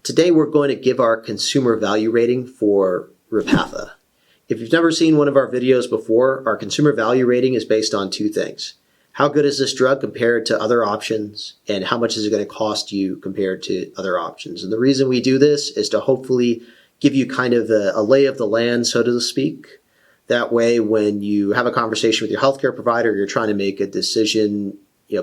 Today we're going to give our consumer value rating for Repatha. If you've never seen one of our videos before, our consumer value rating is based on two things. How good is this drug compared to other options, and how much is it going to cost you compared to other options? And the reason we do this is to hopefully give you kind of a lay of the land, so to speak. That way, when you have a conversation with your healthcare provider, you're trying to make a decision,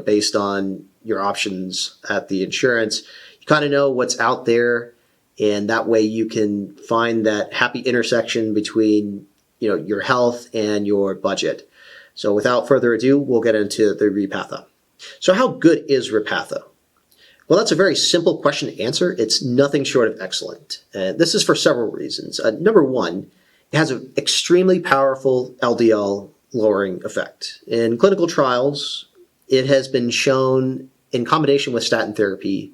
based on your options at the insurance, you kind of know what's out there, and that way you can find that happy intersection between, your health and your budget. So without further ado, we'll get into the Repatha. So how good is Repatha? Well, that's a very simple question to answer. It's nothing short of excellent. This is for several reasons. Number one, it has an extremely powerful LDL lowering effect. In clinical trials, it has been shown in combination with statin therapy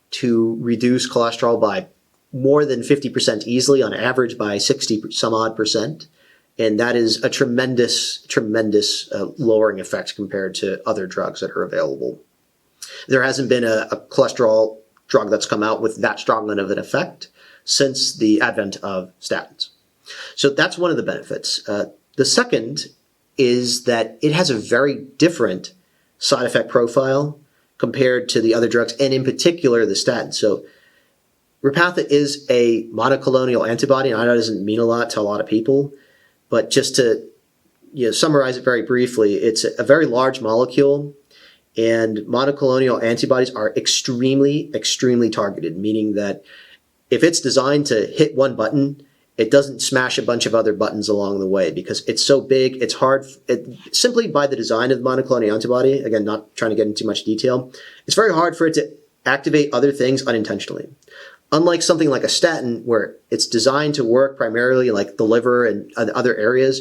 to reduce cholesterol by more than 50% easily, on average by 60 some odd percent. And that is a tremendous lowering effect compared to other drugs that are available. There hasn't been a cholesterol drug that's come out with that strong of an effect since the advent of statins. So that's one of the benefits. The second is that it has a very different side effect profile compared to the other drugs, and in particular the statins. So Repatha is a monoclonal antibody, and I know it doesn't mean a lot to a lot of people, but just to summarize it very briefly, it's a very large molecule, and monoclonal antibodies are extremely targeted, meaning that if it's designed to hit one button, it doesn't smash a bunch of other buttons along the way, because it's so big, it's hard. Simply by the design of the monoclonal antibody, again, not trying to get into too much detail, it's very hard for it to activate other things unintentionally. Unlike something like a statin, where it's designed to work primarily like the liver and other areas,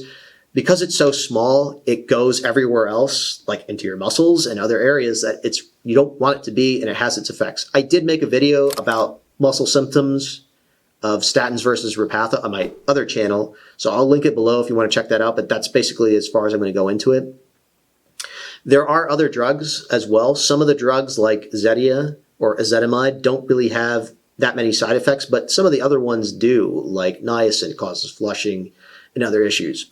because it's so small, it goes everywhere else, like into your muscles and other areas that you don't want it to be, and it has its effects. I did make a video about muscle symptoms of statins versus Repatha on my other channel, so I'll link it below if you want to check that out, but that's basically as far as I'm going to go into it. There are other drugs as well. Some of the drugs like Zetia or ezetimibe don't really have that many side effects, but some of the other ones do, like niacin causes flushing and other issues.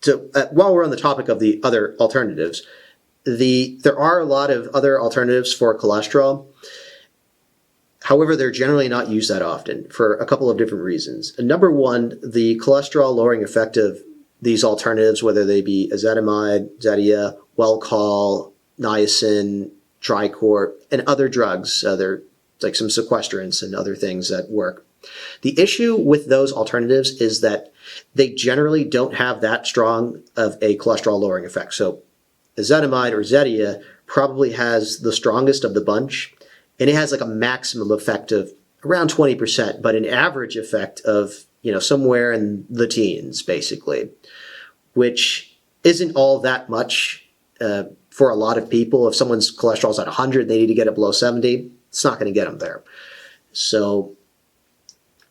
So while we're on the topic of the other alternatives, there are a lot of other alternatives for cholesterol. However, they're generally not used that often for a couple of different reasons. And number one, the cholesterol lowering effect of these alternatives, whether they be ezetimibe, Zetia, Welchol, niacin, Tricort, and other drugs, they're like some sequestrants and other things that work. The issue with those alternatives is that they generally don't have that strong of a cholesterol lowering effect. So ezetimibe or Zetia probably has the strongest of the bunch, and it has like a maximum effect of around 20%, but an average effect of, somewhere in the teens, basically, which isn't all that much for a lot of people. If someone's cholesterol is at 100, they need to get it below 70. It's not going to get them there. So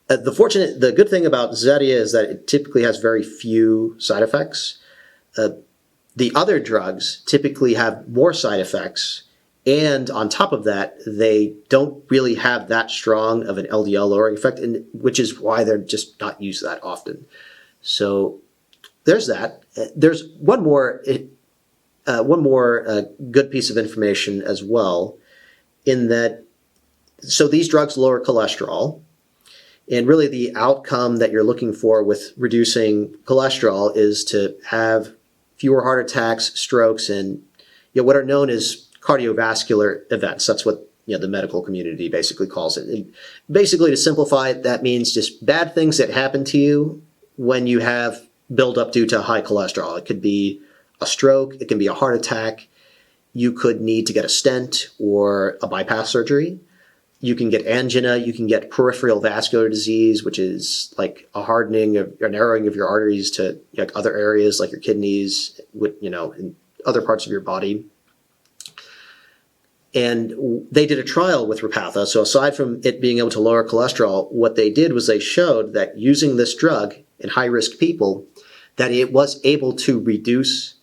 the good thing about Zetia is that it typically has very few side effects. The other drugs typically have more side effects, and on top of that, they don't really have that strong of an LDL lowering effect, which is why they're just not used that often. So there's that. There's one more good piece of information as well, in that, so these drugs lower cholesterol, and really the outcome that you're looking for with reducing cholesterol is to have fewer heart attacks, strokes, and what are known as cardiovascular events. That's what the medical community basically calls it. And basically, to simplify it, that means just bad things that happen to you when you have buildup due to high cholesterol. It could be a stroke, it can be a heart attack, you could need to get a stent or a bypass surgery. You can get angina, you can get peripheral vascular disease, which is like a hardening or narrowing of your arteries to other areas like your kidneys, and other parts of your body. And they did a trial with Repatha. So aside from it being able to lower cholesterol, what they did was they showed that using this drug in high-risk people, that it was able to reduce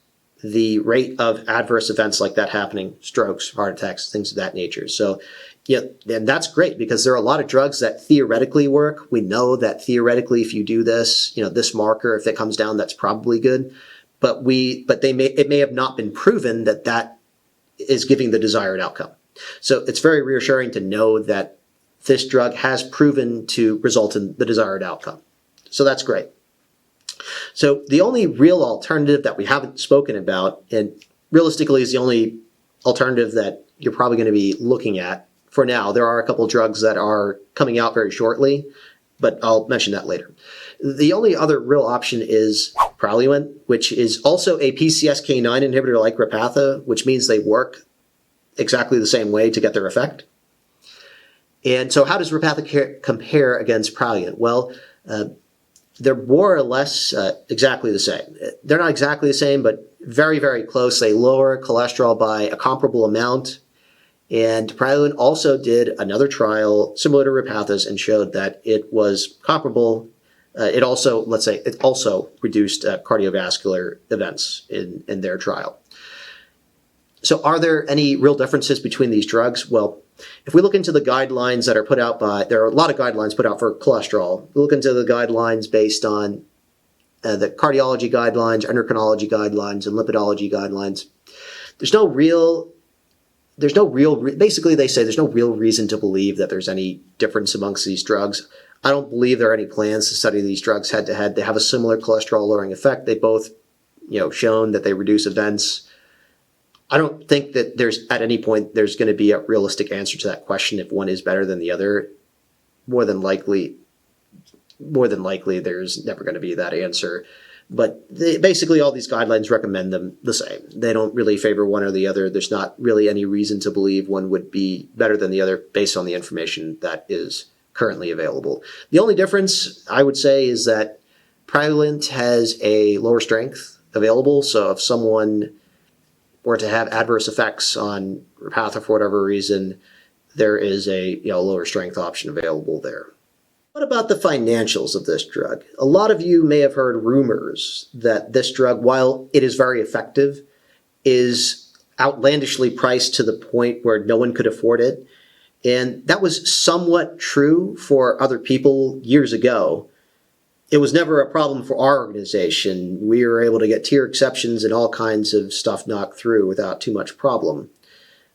the rate of adverse events like that happening, strokes, heart attacks, things of that nature. So, yeah, and that's great because there are a lot of drugs that theoretically work. We know that theoretically, if you do this, this marker, if it comes down, that's probably good. But it may have not been proven that that is giving the desired outcome. So it's very reassuring to know that this drug has proven to result in the desired outcome. So that's great. So the only real alternative that we haven't spoken about, and realistically is the only alternative that you're probably going to be looking at for now. There are a couple of drugs that are coming out very shortly, but I'll mention that later. The only other real option is Praluent, which is also a PCSK9 inhibitor like Repatha, which means they work exactly the same way to get their effect. And so how does Repatha compare against Praluent? Well, they're more or less exactly the same. They're not exactly the same, but very, very close. They lower cholesterol by a comparable amount. And Praluent also did another trial similar to Repatha's and showed that it was comparable. It also reduced cardiovascular events in their trial. So are there any real differences between these drugs? Well, if we look into the guidelines that are put out there are a lot of guidelines put out for cholesterol. We look into the guidelines based on the cardiology guidelines, endocrinology guidelines, and lipidology guidelines. Basically they say there's no real reason to believe that there's any difference amongst these drugs. I don't believe there are any plans to study these drugs head to head. They have a similar cholesterol lowering effect. They both, shown that they reduce events. I don't think that at any point there's going to be a realistic answer to that question if one is better than the other. More than likely there's never going to be that answer. But basically all these guidelines recommend them the same. They don't really favor one or the other. There's not really any reason to believe one would be better than the other based on the information that is currently available. The only difference I would say is that Praluent has a lower strength available. So if someone were to have adverse effects on Repatha for whatever reason, there is a lower strength option available there. What about the financials of this drug? A lot of you may have heard rumors that this drug, while it is very effective, is outlandishly priced to the point where no one could afford it. And that was somewhat true for other people years ago. It was never a problem for our organization. We were able to get tier exceptions and all kinds of stuff knocked through without too much problem.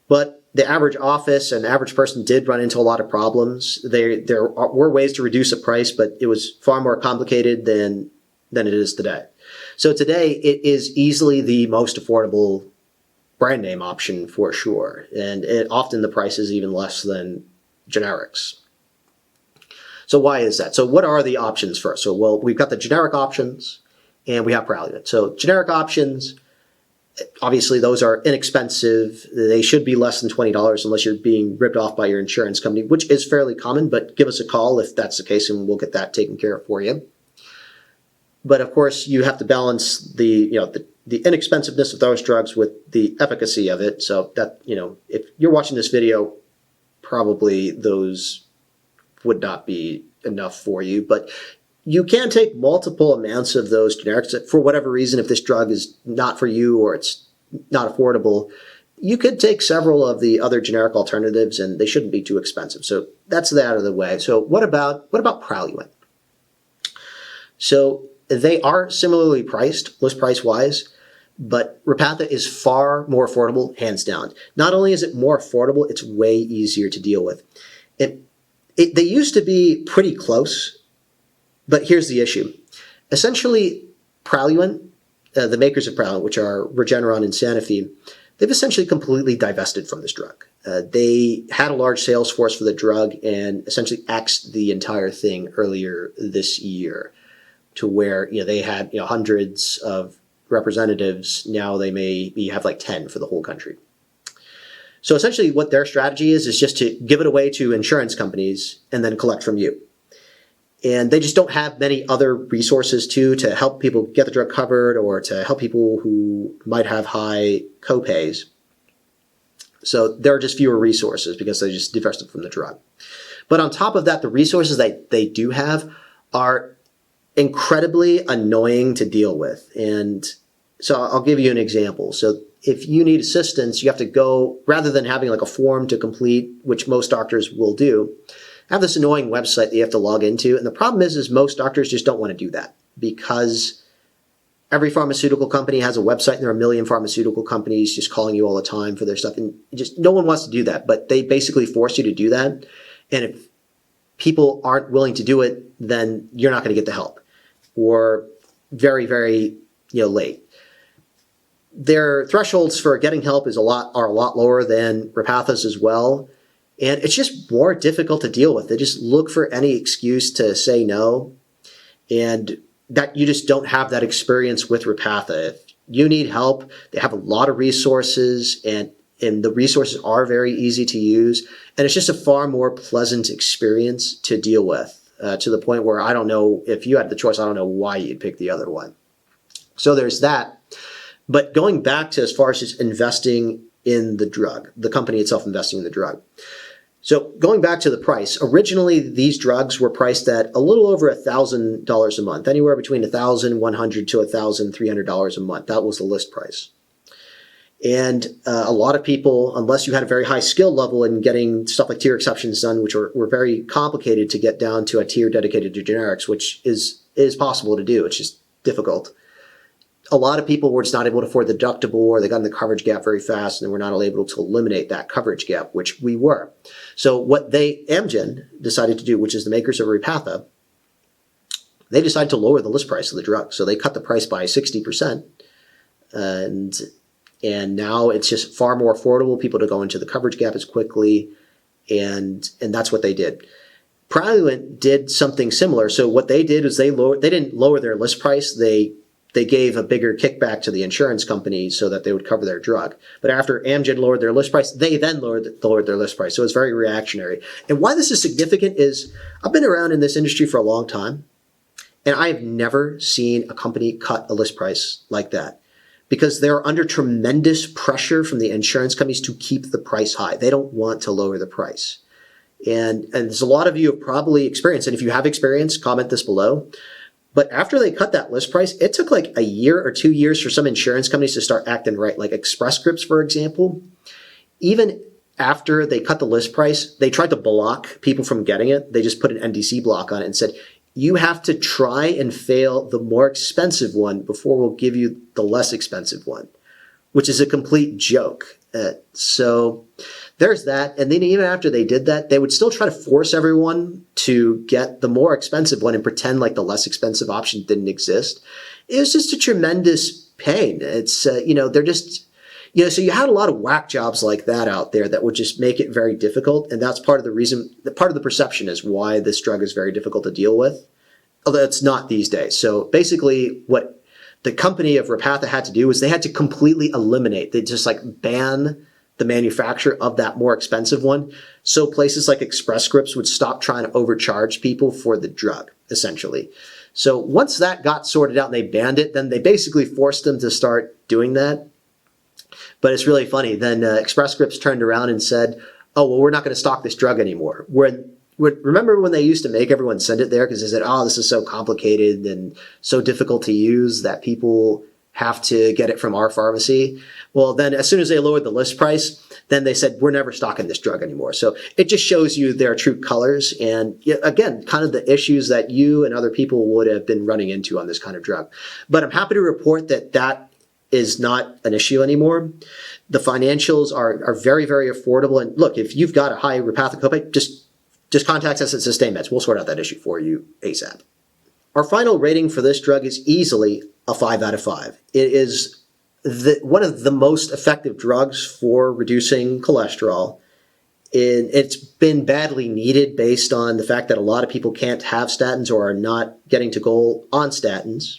But the average office and average person did run into a lot of problems. There were ways to reduce a price, but it was far more complicated than it is today. So today it is easily the most affordable brand name option for sure. And often the price is even less than generics. So why is that? So what are the options first? So, well, we've got the generic options and we have Praluent. So generic options, obviously those are inexpensive. They should be less than $20 unless you're being ripped off by your insurance company, which is fairly common, but give us a call if that's the case and we'll get that taken care of for you. But of course you have to balance the inexpensiveness of those drugs with the efficacy of it. So that, if you're watching this video, probably those would not be enough for you, but you can take multiple amounts of those generics. For whatever reason, if this drug is not for you or it's not affordable, you could take several of the other generic alternatives and they shouldn't be too expensive. So that's that out of the way. So what about Praluent? So they are similarly priced, list price wise, but Repatha is far more affordable, hands down. Not only is it more affordable, it's way easier to deal with. They used to be pretty close, but here's the issue. Essentially, Praluent, the makers of Praluent, which are Regeneron and Sanofi, they've essentially completely divested from this drug. They had a large sales force for the drug and essentially axed the entire thing earlier this year to where they had hundreds of representatives. Now they may have like 10 for the whole country. So essentially what their strategy is just to give it away to insurance companies and then collect from you. And they just don't have many other resources to help people get the drug covered or to help people who might have high copays. So there are just fewer resources because they just divested from the drug. But on top of that, the resources that they do have are incredibly annoying to deal with. And So I'll give you an example. So if you need assistance, you have to go, rather than having like a form to complete, which most doctors will do, have this annoying website that you have to log into. And the problem is most doctors just don't want to do that because every pharmaceutical company has a website and there are a million pharmaceutical companies just calling you all the time for their stuff. And just no one wants to do that, but they basically force you to do that. And if people aren't willing to do it, then you're not going to get the help, or very, very, late. Their thresholds for getting help are a lot lower than Repatha's as well. And it's just more difficult to deal with. They just look for any excuse to say no. And that you just don't have that experience with Repatha. If you need help, they have a lot of resources, and the resources are very easy to use. And it's just a far more pleasant experience to deal with, to the point where I don't know, if you had the choice, I don't know why you'd pick the other one. So there's that. But going back to as far as just investing in the drug, the company itself investing in the drug. So going back to the price, originally these drugs were priced at a little over $1,000 a month, anywhere between $1,100 to $1,300 a month. That was the list price. And a lot of people, unless you had a very high skill level in getting stuff like tier exceptions done, which were very complicated to get down to a tier dedicated to generics, which is possible to do. It's just difficult. A lot of people were just not able to afford the deductible, or they got in the coverage gap very fast and were not able to eliminate that coverage gap, which we were. So what Amgen decided to do, which is the makers of Repatha, they decided to lower the list price of the drug. So they cut the price by 60%. And now it's just far more affordable people to go into the coverage gap as quickly. And that's what they did. Praluent did something similar. So what they did is they didn't lower their list price. They gave a bigger kickback to the insurance company so that they would cover their drug. But after Amgen lowered their list price, they then lowered their list price. So it's very reactionary. And why this is significant is I've been around in this industry for a long time, and I have never seen a company cut a list price like that, because they're under tremendous pressure from the insurance companies to keep the price high. They don't want to lower the price. And there's a lot of you have probably experienced, and if you have experience, comment this below. But after they cut that list price, it took like a year or 2 years for some insurance companies to start acting right. Like Express Scripts, for example, even after they cut the list price, they tried to block people from getting it. They just put an NDC block on it and said, you have to try and fail the more expensive one before we'll give you the less expensive one, which is a complete joke. So there's that. And then even after they did that, they would still try to force everyone to get the more expensive one and pretend like the less expensive option didn't exist. It was just a tremendous pain. It's, they're just, so you had a lot of whack jobs like that out there that would just make it very difficult. And that's part of the reason, part of the perception is why this drug is very difficult to deal with, although it's not these days. So basically what the company of Repatha had to do is they had to completely eliminate, they just ban the manufacture of that more expensive one. So places like Express Scripts would stop trying to overcharge people for the drug, essentially. So once that got sorted out and they banned it, then they basically forced them to start doing that. But it's really funny. Then Express Scripts turned around and said, oh, well, we're not going to stock this drug anymore. Remember when they used to make everyone send it there because they said, oh, this is so complicated and so difficult to use that people have to get it from our pharmacy? Well, then as soon as they lowered the list price, then they said, we're never stocking this drug anymore. So it just shows you their true colors. And again, kind of the issues that you and other people would have been running into on this kind of drug. But I'm happy to report that that is not an issue anymore. The financials are very, very affordable. And look, if you've got a high Repatha copay, just contact us at SustainMeds. We'll sort out that issue for you ASAP. Our final rating for this drug is easily a 5 out of 5. It is one of the most effective drugs for reducing cholesterol. It's been badly needed based on the fact that a lot of people can't have statins or are not getting to goal on statins.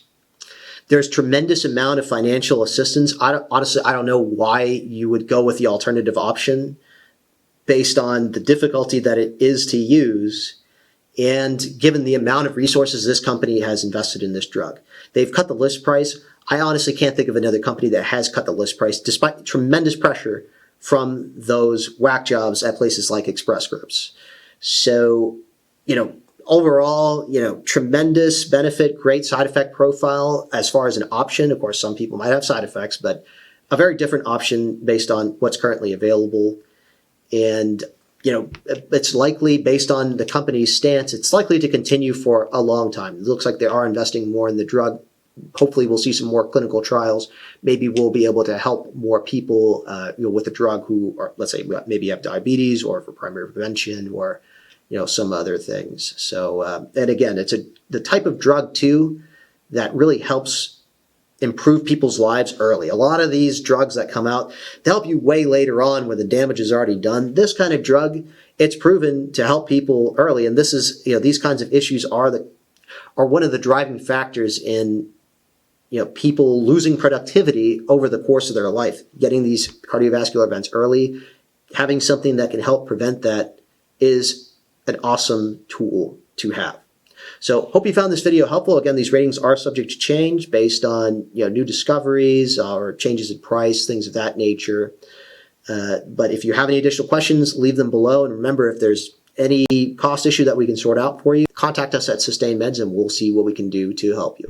There's tremendous amount of financial assistance. Honestly, I don't know why you would go with the alternative option based on the difficulty that it is to use and given the amount of resources this company has invested in this drug. They've cut the list price. I honestly can't think of another company that has cut the list price despite tremendous pressure from those whack jobs at places like Express Scripts. So, overall, tremendous benefit, great side effect profile as far as an option. Of course, some people might have side effects, but a very different option based on what's currently available. And, it's likely, based on the company's stance, it's likely to continue for a long time. It looks like they are investing more in the drug. Hopefully we'll see some more clinical trials. Maybe we'll be able to help more people with the drug who are, let's say, maybe have diabetes or for primary prevention or some other things. So, and again, it's the type of drug too that really helps improve people's lives early. A lot of these drugs that come out, they help you way later on when the damage is already done. This kind of drug, it's proven to help people early. And this is, these kinds of issues are one of the driving factors in, people losing productivity over the course of their life. Getting these cardiovascular events early, having something that can help prevent that is an awesome tool to have. So hope you found this video helpful. Again, these ratings are subject to change based on new discoveries or changes in price, things of that nature. But if you have any additional questions, leave them below. And remember, if there's any cost issue that we can sort out for you, contact us at Sustain Meds and we'll see what we can do to help you.